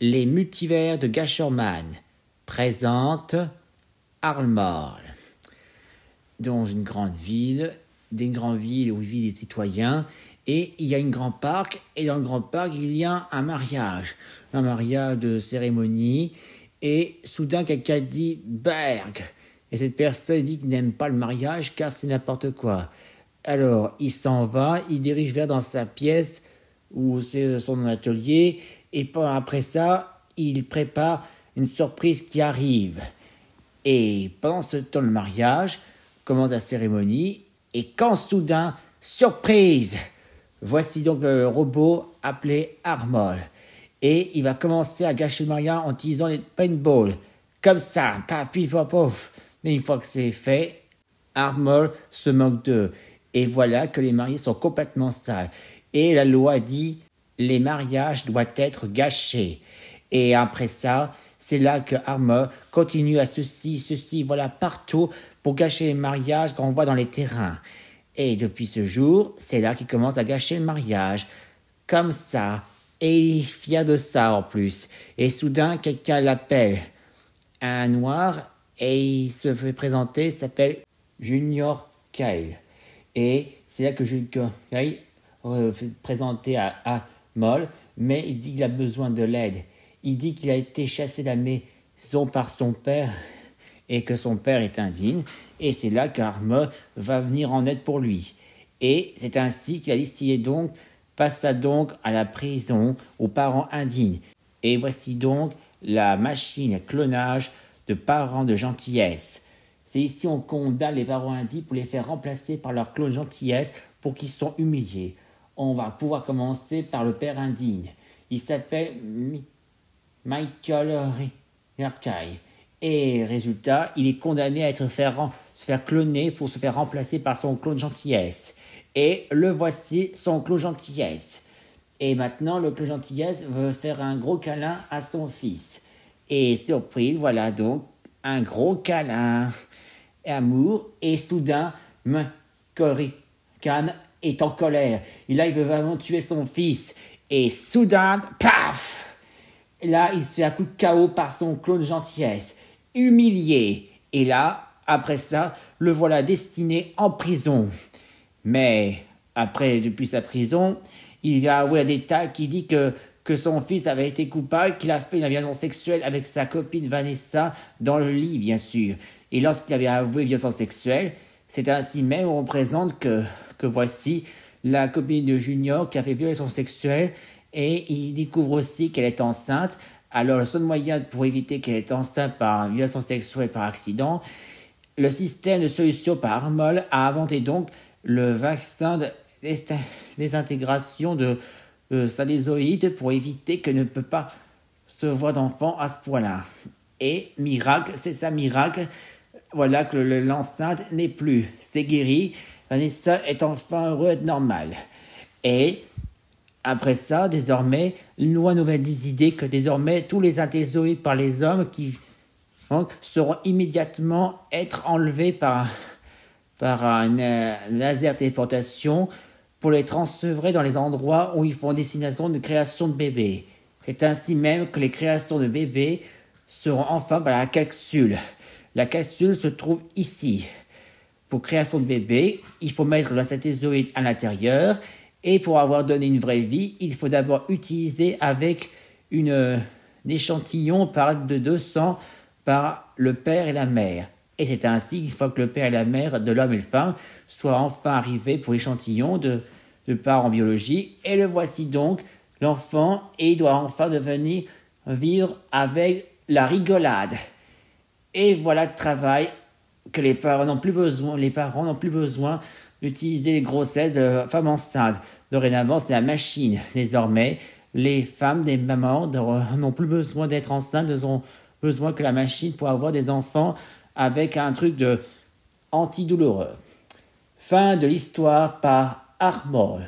Les multivers de Gasherman présentent Armol. Dans une grande ville où vivent les citoyens, et il y a un grand parc, et dans le grand parc, il y a un mariage de cérémonie, et soudain quelqu'un dit « Berg !» Et cette personne dit qu'il n'aime pas le mariage car c'est n'importe quoi. Alors, il s'en va, il dirige vers dans sa pièce, où c'est son atelier, et après ça, il prépare une surprise qui arrive. Et pendant ce temps, le mariage commence la cérémonie, et quand soudain, surprise, voici donc le robot appelé Armol. Et il va commencer à gâcher le mariage en utilisant les paintballs. Comme ça, papi, pof. Mais une fois que c'est fait, Armol se moque d'eux. Et voilà que les mariés sont complètement sales. Et la loi dit, les mariages doivent être gâchés. Et après ça, c'est là que Armol continue à ceci, voilà, partout pour gâcher les mariages qu'on voit dans les terrains. Et depuis ce jour, c'est là qu'il commence à gâcher le mariage. Comme ça. Et il est fier de ça en plus. Et soudain, quelqu'un l'appelle. Un noir, et il se fait présenter, il s'appelle Junior Kyle. Et c'est là que Junior Kyle fait présenter à Armol, mais il dit qu'il a besoin de l'aide. Il dit qu'il a été chassé de la maison par son père et que son père est indigne. Et c'est là qu'Armol va venir en aide pour lui. Et c'est ainsi qu'il a décidé donc, passa donc à la prison aux parents indignes. Et voici donc la machine à clonage de parents de gentillesse. C'est ici on condamne les parents indignes pour les faire remplacer par leur clone gentillesse pour qu'ils soient humiliés. On va pouvoir commencer par le père indigne. Il s'appelle Michael Rierkai. Et résultat, il est condamné à se faire cloner pour se faire remplacer par son clone gentillesse. Et le voici, son clone gentillesse. Et maintenant, le clone gentillesse veut faire un gros câlin à son fils. Et surprise, voilà donc un gros câlin. Amour, et soudain, Khan est en colère. Et là, il veut vraiment tuer son fils. Et soudain, paf! Et là, il se fait un coup de KO par son clone gentillesse. Humilié. Et là, après ça, le voilà destiné en prison. Mais après, depuis sa prison, il va avouer à des tas qui dit que son fils avait été coupable, qu'il a fait une liaison sexuelle avec sa copine Vanessa dans le lit, bien sûr. Et lorsqu'il avait avoué violence sexuelle, c'est ainsi même on présente que voici la copine de Junior qui a fait violence sexuelle et il découvre aussi qu'elle est enceinte. Alors le seul moyen pour éviter qu'elle est enceinte par violence sexuelle par accident, le système de solution par Armol a inventé donc le vaccin de désintégration de salizoïde pour éviter qu'elle ne peut pas se voir d'enfant à ce point-là. Et miracle, c'est ça miracle, voilà que l'enceinte n'est plus. C'est guéri, Vanessa est enfin heureuse et normale. Et après ça, désormais, une loi nouvelle des idées que désormais tous les intésorides par les hommes qui seront immédiatement être enlevés par un laser téléportation pour les transférer dans les endroits où ils font destination de création de bébés. C'est ainsi même que les créations de bébés seront enfin par la capsule. La capsule se trouve ici. Pour création de bébés, il faut mettre le synthézoïde à l'intérieur et pour avoir donné une vraie vie, il faut d'abord utiliser avec un échantillon de 200 par le père et la mère. Et c'est ainsi, une fois que le père et la mère de l'homme et la femme soient enfin arrivés pour l'échantillon de parents biologiques, et le voici donc, l'enfant, et il doit enfin devenir vivre avec la rigolade. Et voilà le travail que les parents n'ont plus besoin. Les parents n'ont plus besoin d'utiliser les grossesses de femmes enceintes. Dorénavant, c'est la machine. Désormais, les femmes, des mamans, n'ont plus besoin d'être enceintes, elles ont besoin que la machine pour avoir des enfants avec un truc de antidouloureux. Fin de l'histoire par Armol.